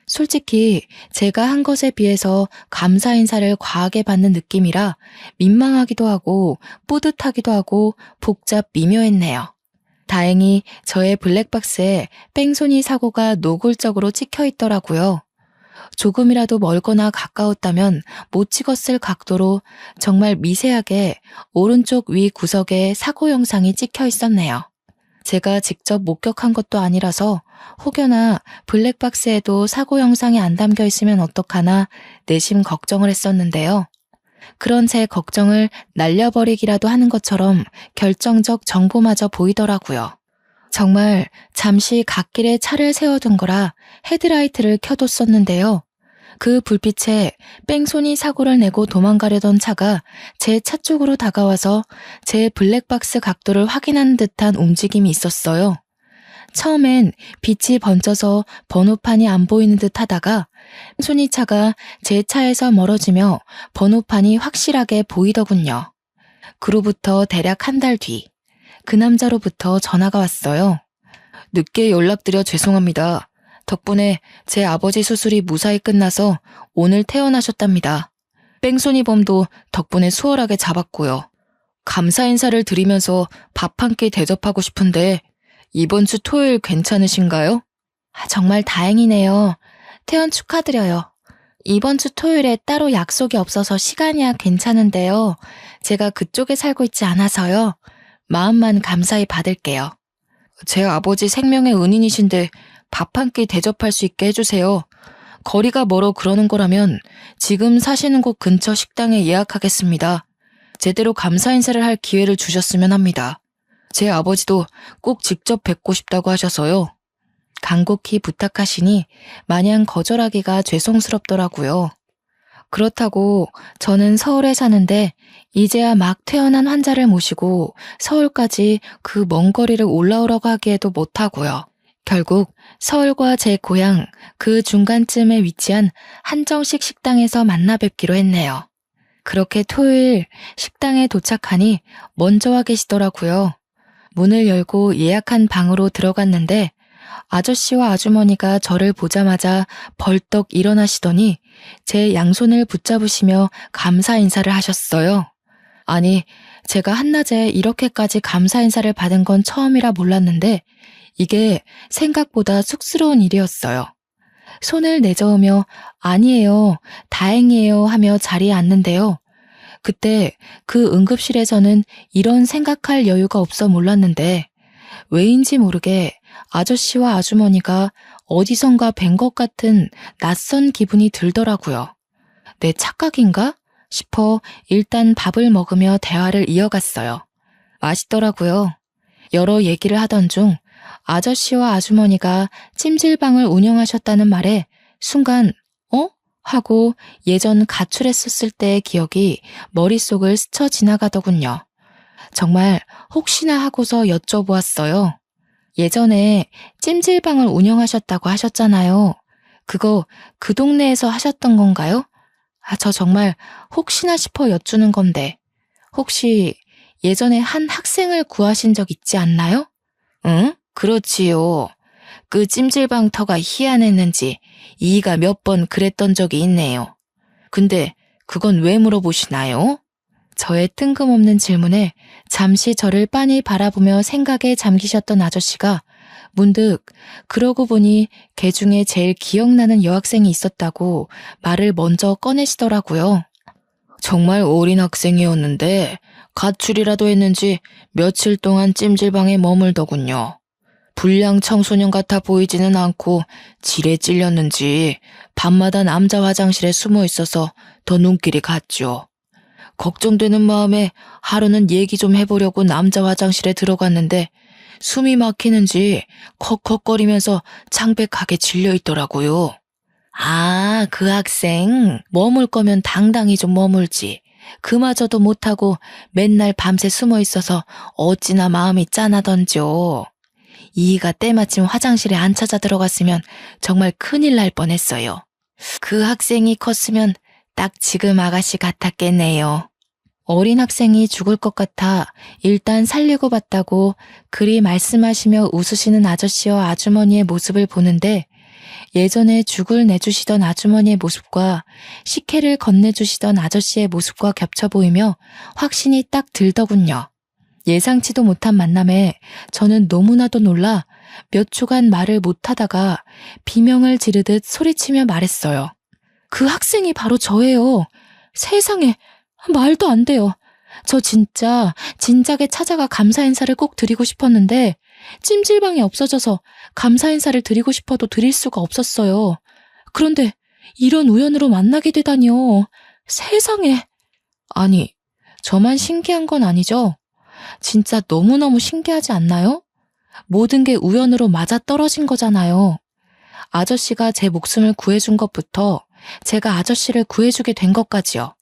솔직히 제가 한 것에 비해서 감사 인사를 과하게 받는 느낌이라 민망하기도 하고 뿌듯하기도 하고 복잡 미묘했네요. 다행히 저의 블랙박스에 뺑소니 사고가 노골적으로 찍혀 있더라고요. 조금이라도 멀거나 가까웠다면 못 찍었을 각도로 정말 미세하게 오른쪽 위 구석에 사고 영상이 찍혀 있었네요. 제가 직접 목격한 것도 아니라서 혹여나 블랙박스에도 사고 영상이 안 담겨 있으면 어떡하나 내심 걱정을 했었는데요. 그런 제 걱정을 날려버리기라도 하는 것처럼 결정적 정보마저 보이더라고요. 정말 잠시 갓길에 차를 세워둔 거라 헤드라이트를 켜뒀었는데요. 그 불빛에 뺑소니 사고를 내고 도망가려던 차가 제 차 쪽으로 다가와서 제 블랙박스 각도를 확인하는 듯한 움직임이 있었어요. 처음엔 빛이 번져서 번호판이 안 보이는 듯 하다가 뺑소니 차가 제 차에서 멀어지며 번호판이 확실하게 보이더군요. 그로부터 대략 한 달 뒤, 그 남자로부터 전화가 왔어요. 늦게 연락드려 죄송합니다. 덕분에 제 아버지 수술이 무사히 끝나서 오늘 퇴원하셨답니다. 뺑소니 범도 덕분에 수월하게 잡았고요. 감사 인사를 드리면서 밥 한 끼 대접하고 싶은데 이번 주 토요일 괜찮으신가요? 정말 다행이네요. 퇴원 축하드려요. 이번 주 토요일에 따로 약속이 없어서 시간이야 괜찮은데요. 제가 그쪽에 살고 있지 않아서요. 마음만 감사히 받을게요. 제 아버지 생명의 은인이신데 밥 한 끼 대접할 수 있게 해주세요. 거리가 멀어 그러는 거라면 지금 사시는 곳 근처 식당에 예약하겠습니다. 제대로 감사 인사를 할 기회를 주셨으면 합니다. 제 아버지도 꼭 직접 뵙고 싶다고 하셔서요. 간곡히 부탁하시니 마냥 거절하기가 죄송스럽더라고요. 그렇다고 저는 서울에 사는데 이제야 막 퇴원한 환자를 모시고 서울까지 그 먼 거리를 올라오라고 하기에도 못하고요. 결국 서울과 제 고향 그 중간쯤에 위치한 한정식 식당에서 만나 뵙기로 했네요. 그렇게 토요일 식당에 도착하니 먼저 와 계시더라고요. 문을 열고 예약한 방으로 들어갔는데 아저씨와 아주머니가 저를 보자마자 벌떡 일어나시더니 제 양손을 붙잡으시며 감사 인사를 하셨어요. 아니, 제가 한낮에 이렇게까지 감사 인사를 받은 건 처음이라 몰랐는데 이게 생각보다 쑥스러운 일이었어요. 손을 내저으며 아니에요, 다행이에요 하며 자리에 앉는데요. 그때 그 응급실에서는 이런 생각할 여유가 없어 몰랐는데 왜인지 모르게 아저씨와 아주머니가 어디선가 뵌 것 같은 낯선 기분이 들더라고요. 내 착각인가 싶어 일단 밥을 먹으며 대화를 이어갔어요. 맛있더라고요. 여러 얘기를 하던 중 아저씨와 아주머니가 찜질방을 운영하셨다는 말에 순간 하고 예전 가출했었을 때의 기억이 머릿속을 스쳐 지나가더군요. 정말 혹시나 하고서 여쭤보았어요. 예전에 찜질방을 운영하셨다고 하셨잖아요. 그거 그 동네에서 하셨던 건가요? 저 정말 혹시나 싶어 여쭈는 건데 혹시 예전에 한 학생을 구하신 적 있지 않나요? 응? 그렇지요. 그 찜질방 터가 희한했는지 이가 몇 번 그랬던 적이 있네요. 근데 그건 왜 물어보시나요? 저의 뜬금없는 질문에 잠시 저를 빤히 바라보며 생각에 잠기셨던 아저씨가 문득 그러고 보니 걔 중에 제일 기억나는 여학생이 있었다고 말을 먼저 꺼내시더라고요. 정말 어린 학생이었는데 가출이라도 했는지 며칠 동안 찜질방에 머물더군요. 불량 청소년 같아 보이지는 않고 질에 찔렸는지 밤마다 남자 화장실에 숨어 있어서 더 눈길이 갔죠. 걱정되는 마음에 하루는 얘기 좀 해보려고 남자 화장실에 들어갔는데 숨이 막히는지 컥컥거리면서 창백하게 질려있더라고요. 아, 그 학생 머물 거면 당당히 좀 머물지. 그마저도 못하고 맨날 밤새 숨어 있어서 어찌나 마음이 짠하던지요. 이가 때마침 화장실에 안 찾아 들어갔으면 정말 큰일 날 뻔했어요. 그 학생이 컸으면 딱 지금 아가씨 같았겠네요. 어린 학생이 죽을 것 같아 일단 살리고 봤다고 그리 말씀하시며 웃으시는 아저씨와 아주머니의 모습을 보는데 예전에 죽을 내주시던 아주머니의 모습과 식혜를 건네주시던 아저씨의 모습과 겹쳐 보이며 확신이 딱 들더군요. 예상치도 못한 만남에 저는 너무나도 놀라 몇 초간 말을 못하다가 비명을 지르듯 소리치며 말했어요. 그 학생이 바로 저예요. 세상에, 말도 안 돼요. 저 진작에 찾아가 감사 인사를 꼭 드리고 싶었는데 찜질방이 없어져서 감사 인사를 드리고 싶어도 드릴 수가 없었어요. 그런데 이런 우연으로 만나게 되다니요. 세상에. 아니, 저만 신기한 건 아니죠? 진짜 너무너무 신기하지 않나요? 모든 게 우연으로 맞아떨어진 거잖아요. 아저씨가 제 목숨을 구해준 것부터 제가 아저씨를 구해주게 된 것까지요.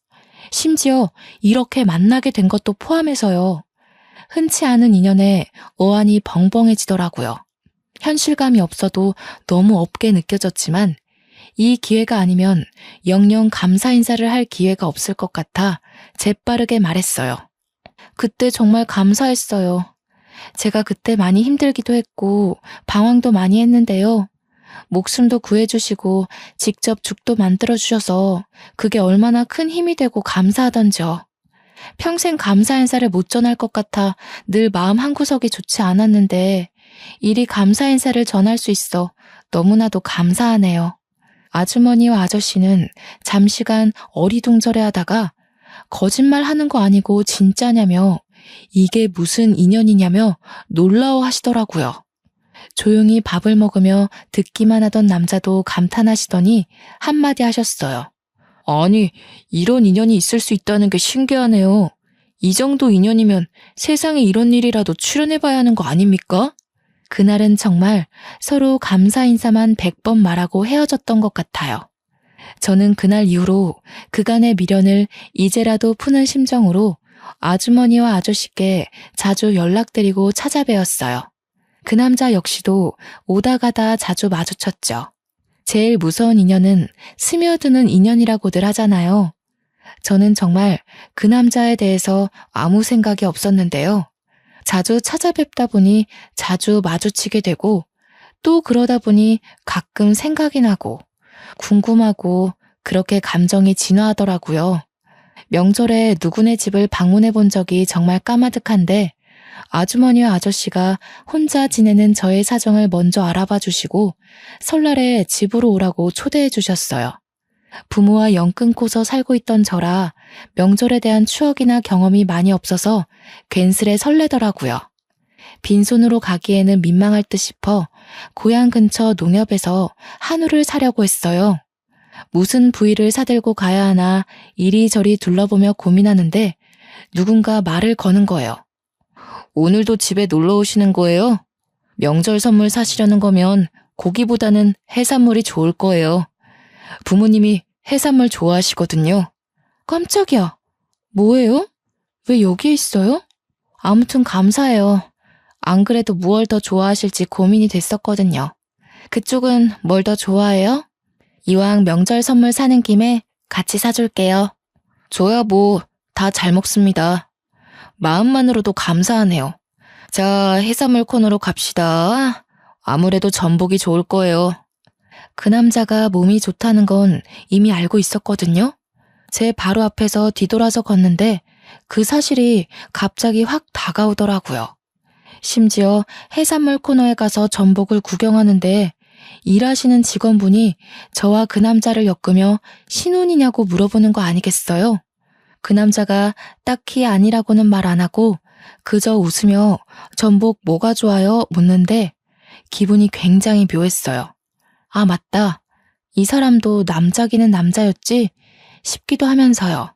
심지어 이렇게 만나게 된 것도 포함해서요. 흔치 않은 인연에 어안이 벙벙해지더라고요. 현실감이 없어도 너무 없게 느껴졌지만 이 기회가 아니면 영영 감사 인사를 할 기회가 없을 것 같아 재빠르게 말했어요. 그때 정말 감사했어요. 제가 그때 많이 힘들기도 했고 방황도 많이 했는데요. 목숨도 구해주시고 직접 죽도 만들어주셔서 그게 얼마나 큰 힘이 되고 감사하던지요. 평생 감사 인사를 못 전할 것 같아 늘 마음 한구석이 좋지 않았는데 이리 감사 인사를 전할 수 있어 너무나도 감사하네요. 아주머니와 아저씨는 잠시간 어리둥절해하다가 거짓말하는 거 아니고 진짜냐며 이게 무슨 인연이냐며 놀라워하시더라고요. 조용히 밥을 먹으며 듣기만 하던 남자도 감탄하시더니 한마디 하셨어요. 아니, 이런 인연이 있을 수 있다는 게 신기하네요. 이 정도 인연이면 세상에 이런 일이라도 출연해봐야 하는 거 아닙니까? 그날은 정말 서로 감사 인사만 100번 말하고 헤어졌던 것 같아요. 저는 그날 이후로 그간의 미련을 이제라도 푸는 심정으로 아주머니와 아저씨께 자주 연락드리고 찾아뵈었어요. 그 남자 역시도 오다 가다 자주 마주쳤죠. 제일 무서운 인연은 스며드는 인연이라고들 하잖아요. 저는 정말 그 남자에 대해서 아무 생각이 없었는데요. 자주 찾아뵙다 보니 자주 마주치게 되고 또 그러다 보니 가끔 생각이 나고 궁금하고 그렇게 감정이 진화하더라고요. 명절에 누구네 집을 방문해 본 적이 정말 까마득한데 아주머니와 아저씨가 혼자 지내는 저의 사정을 먼저 알아봐 주시고 설날에 집으로 오라고 초대해 주셨어요. 부모와 연 끊고서 살고 있던 저라 명절에 대한 추억이나 경험이 많이 없어서 괜스레 설레더라고요. 빈손으로 가기에는 민망할 듯 싶어 고향 근처 농협에서 한우를 사려고 했어요. 무슨 부위를 사들고 가야 하나 이리저리 둘러보며 고민하는데 누군가 말을 거는 거예요. 오늘도 집에 놀러 오시는 거예요? 명절 선물 사시려는 거면 고기보다는 해산물이 좋을 거예요. 부모님이 해산물 좋아하시거든요. 깜짝이야. 뭐예요? 왜 여기에 있어요? 아무튼 감사해요. 안 그래도 무얼 더 좋아하실지 고민이 됐었거든요. 그쪽은 뭘 더 좋아해요? 이왕 명절 선물 사는 김에 같이 사줄게요. 저야 뭐 다 잘 먹습니다. 마음만으로도 감사하네요. 자, 해산물 코너로 갑시다. 아무래도 전복이 좋을 거예요. 그 남자가 몸이 좋다는 건 이미 알고 있었거든요. 제 바로 앞에서 뒤돌아서 걷는데 그 사실이 갑자기 확 다가오더라고요. 심지어 해산물 코너에 가서 전복을 구경하는데 일하시는 직원분이 저와 그 남자를 엮으며 신혼이냐고 물어보는 거 아니겠어요? 그 남자가 딱히 아니라고는 말 안 하고 그저 웃으며 전복 뭐가 좋아요? 묻는데 기분이 굉장히 묘했어요. 아, 맞다. 이 사람도 남자기는 남자였지? 싶기도 하면서요.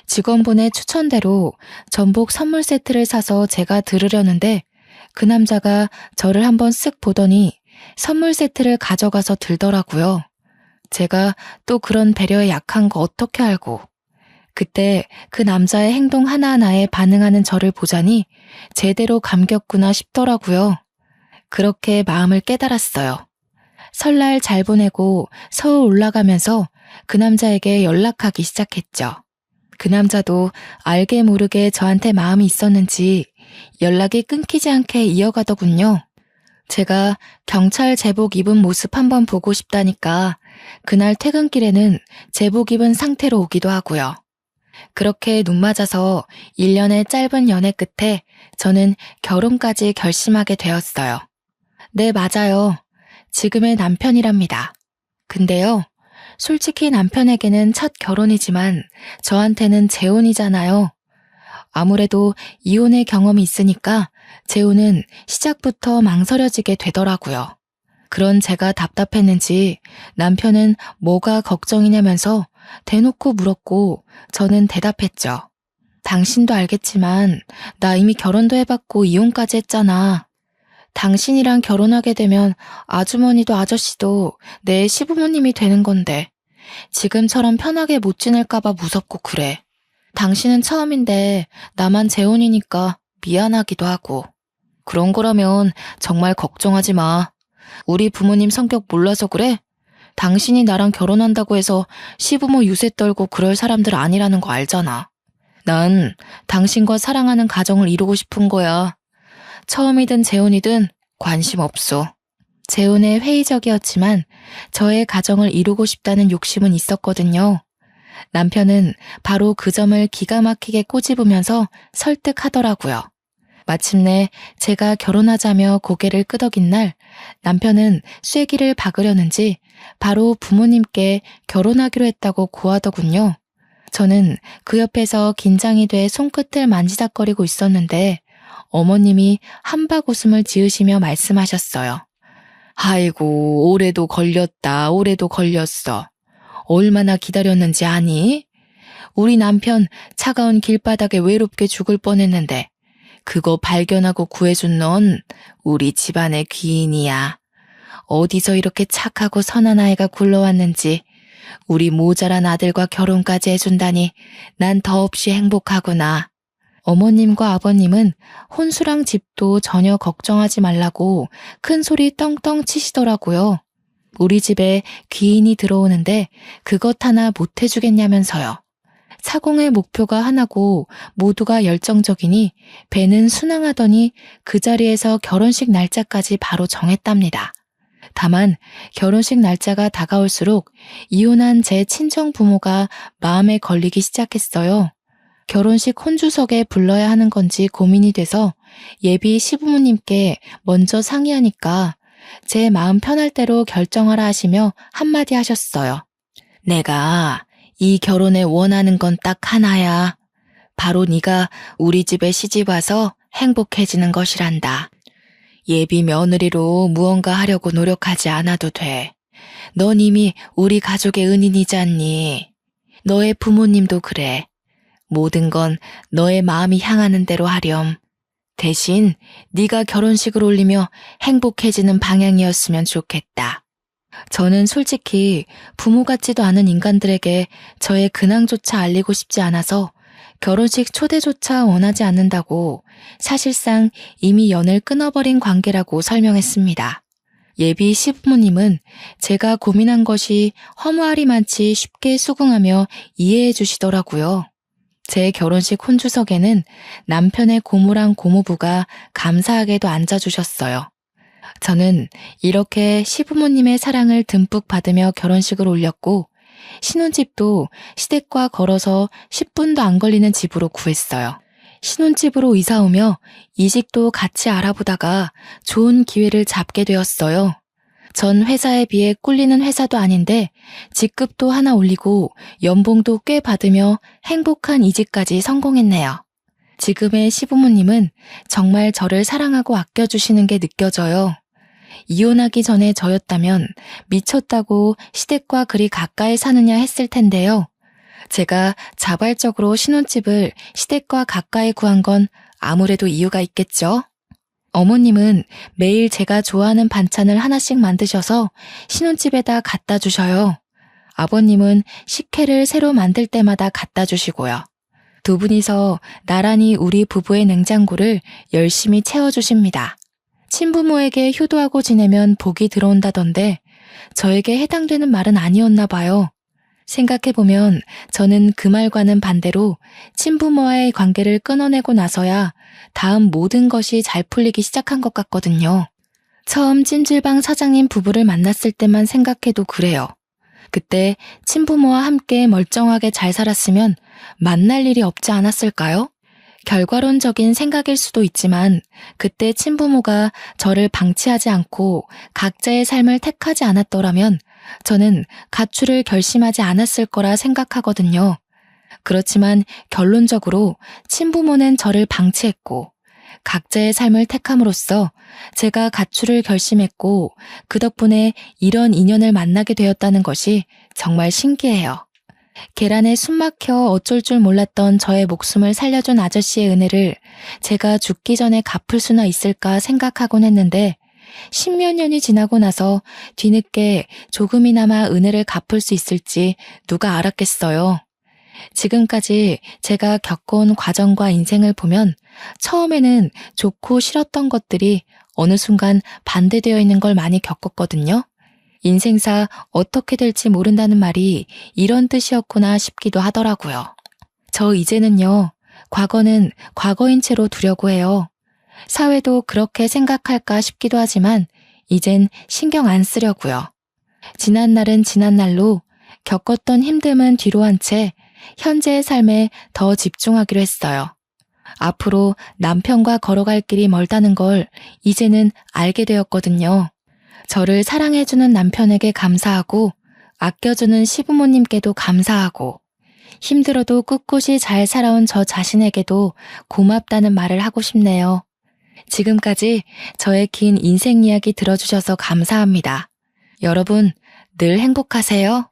직원분의 추천대로 전복 선물 세트를 사서 제가 들으려는데 그 남자가 저를 한번 쓱 보더니 선물 세트를 가져가서 들더라고요. 제가 또 그런 배려에 약한 거 어떻게 알고. 그때 그 남자의 행동 하나하나에 반응하는 저를 보자니 제대로 감겼구나 싶더라고요. 그렇게 마음을 깨달았어요. 설날 잘 보내고 서울 올라가면서 그 남자에게 연락하기 시작했죠. 그 남자도 알게 모르게 저한테 마음이 있었는지 연락이 끊기지 않게 이어가더군요. 제가 경찰 제복 입은 모습 한번 보고 싶다니까 그날 퇴근길에는 제복 입은 상태로 오기도 하고요. 그렇게 눈 맞아서 1년의 짧은 연애 끝에 저는 결혼까지 결심하게 되었어요. 네, 맞아요. 지금의 남편이랍니다. 근데요, 솔직히 남편에게는 첫 결혼이지만 저한테는 재혼이잖아요. 아무래도 이혼의 경험이 있으니까 재혼은 시작부터 망설여지게 되더라고요. 그런 제가 답답했는지 남편은 뭐가 걱정이냐면서 대놓고 물었고 저는 대답했죠. 당신도 알겠지만 나 이미 결혼도 해봤고 이혼까지 했잖아. 당신이랑 결혼하게 되면 아주머니도 아저씨도 내 시부모님이 되는 건데 지금처럼 편하게 못 지낼까봐 무섭고 그래. 당신은 처음인데 나만 재혼이니까 미안하기도 하고. 그런 거라면 정말 걱정하지 마. 우리 부모님 성격 몰라서 그래? 당신이 나랑 결혼한다고 해서 시부모 유세 떨고 그럴 사람들 아니라는 거 알잖아. 난 당신과 사랑하는 가정을 이루고 싶은 거야. 처음이든 재혼이든 관심 없어. 재혼에 회의적이었지만 저의 가정을 이루고 싶다는 욕심은 있었거든요. 남편은 바로 그 점을 기가 막히게 꼬집으면서 설득하더라고요. 마침내 제가 결혼하자며 고개를 끄덕인 날 남편은 쐐기를 박으려는지 바로 부모님께 결혼하기로 했다고 고하더군요. 저는 그 옆에서 긴장이 돼 손끝을 만지작거리고 있었는데 어머님이 한박 웃음을 지으시며 말씀하셨어요. 아이고, 올해도 걸렸다, 올해도 걸렸어. 얼마나 기다렸는지 아니? 우리 남편 차가운 길바닥에 외롭게 죽을 뻔했는데 그거 발견하고 구해준 넌 우리 집안의 귀인이야. 어디서 이렇게 착하고 선한 아이가 굴러왔는지 우리 모자란 아들과 결혼까지 해준다니 난 더없이 행복하구나. 어머님과 아버님은 혼수랑 집도 전혀 걱정하지 말라고 큰 소리 떵떵 치시더라고요. 우리 집에 귀인이 들어오는데 그것 하나 못 해주겠냐면서요. 사공의 목표가 하나고 모두가 열정적이니 배는 순항하더니 그 자리에서 결혼식 날짜까지 바로 정했답니다. 다만 결혼식 날짜가 다가올수록 이혼한 제 친정 부모가 마음에 걸리기 시작했어요. 결혼식 혼주석에 불러야 하는 건지 고민이 돼서 예비 시부모님께 먼저 상의하니까 제 마음 편할 대로 결정하라 하시며 한마디 하셨어요. 내가 이 결혼에 원하는 건 딱 하나야. 바로 네가 우리 집에 시집와서 행복해지는 것이란다. 예비 며느리로 무언가 하려고 노력하지 않아도 돼. 넌 이미 우리 가족의 은인이잖니. 너의 부모님도 그래. 모든 건 너의 마음이 향하는 대로 하렴. 대신 네가 결혼식을 올리며 행복해지는 방향이었으면 좋겠다. 저는 솔직히 부모 같지도 않은 인간들에게 저의 근황조차 알리고 싶지 않아서 결혼식 초대조차 원하지 않는다고 사실상 이미 연을 끊어버린 관계라고 설명했습니다. 예비 시부모님은 제가 고민한 것이 허무하리만치 쉽게 수긍하며 이해해 주시더라고요. 제 결혼식 혼주석에는 남편의 고모랑 고모부가 감사하게도 앉아주셨어요. 저는 이렇게 시부모님의 사랑을 듬뿍 받으며 결혼식을 올렸고 신혼집도 시댁과 걸어서 10분도 안 걸리는 집으로 구했어요. 신혼집으로 이사 오며 이직도 같이 알아보다가 좋은 기회를 잡게 되었어요. 전 회사에 비해 꿀리는 회사도 아닌데 직급도 하나 올리고 연봉도 꽤 받으며 행복한 이직까지 성공했네요. 지금의 시부모님은 정말 저를 사랑하고 아껴주시는 게 느껴져요. 이혼하기 전에 저였다면 미쳤다고 시댁과 그리 가까이 사느냐 했을 텐데요. 제가 자발적으로 신혼집을 시댁과 가까이 구한 건 아무래도 이유가 있겠죠. 어머님은 매일 제가 좋아하는 반찬을 하나씩 만드셔서 신혼집에다 갖다 주셔요. 아버님은 식혜를 새로 만들 때마다 갖다 주시고요. 두 분이서 나란히 우리 부부의 냉장고를 열심히 채워주십니다. 친부모에게 효도하고 지내면 복이 들어온다던데 저에게 해당되는 말은 아니었나 봐요. 생각해보면 저는 그 말과는 반대로 친부모와의 관계를 끊어내고 나서야 다음 모든 것이 잘 풀리기 시작한 것 같거든요. 처음 찜질방 사장님 부부를 만났을 때만 생각해도 그래요. 그때 친부모와 함께 멀쩡하게 잘 살았으면 만날 일이 없지 않았을까요? 결과론적인 생각일 수도 있지만 그때 친부모가 저를 방치하지 않고 각자의 삶을 택하지 않았더라면 저는 가출을 결심하지 않았을 거라 생각하거든요. 그렇지만 결론적으로 친부모는 저를 방치했고 각자의 삶을 택함으로써 제가 가출을 결심했고 그 덕분에 이런 인연을 만나게 되었다는 것이 정말 신기해요. 계란에 숨 막혀 어쩔 줄 몰랐던 저의 목숨을 살려준 아저씨의 은혜를 제가 죽기 전에 갚을 수나 있을까 생각하곤 했는데 10몇 년이 지나고 나서 뒤늦게 조금이나마 은혜를 갚을 수 있을지 누가 알았겠어요. 지금까지 제가 겪어온 과정과 인생을 보면 처음에는 좋고 싫었던 것들이 어느 순간 반대되어 있는 걸 많이 겪었거든요. 인생사 어떻게 될지 모른다는 말이 이런 뜻이었구나 싶기도 하더라고요. 저 이제는요, 과거는 과거인 채로 두려고 해요. 사회도 그렇게 생각할까 싶기도 하지만 이젠 신경 안 쓰려고요. 지난 날은 지난 날로 겪었던 힘듦은 뒤로 한 채 현재의 삶에 더 집중하기로 했어요. 앞으로 남편과 걸어갈 길이 멀다는 걸 이제는 알게 되었거든요. 저를 사랑해주는 남편에게 감사하고 아껴주는 시부모님께도 감사하고 힘들어도 꿋꿋이 잘 살아온 저 자신에게도 고맙다는 말을 하고 싶네요. 지금까지 저의 긴 인생 이야기 들어주셔서 감사합니다. 여러분 늘 행복하세요.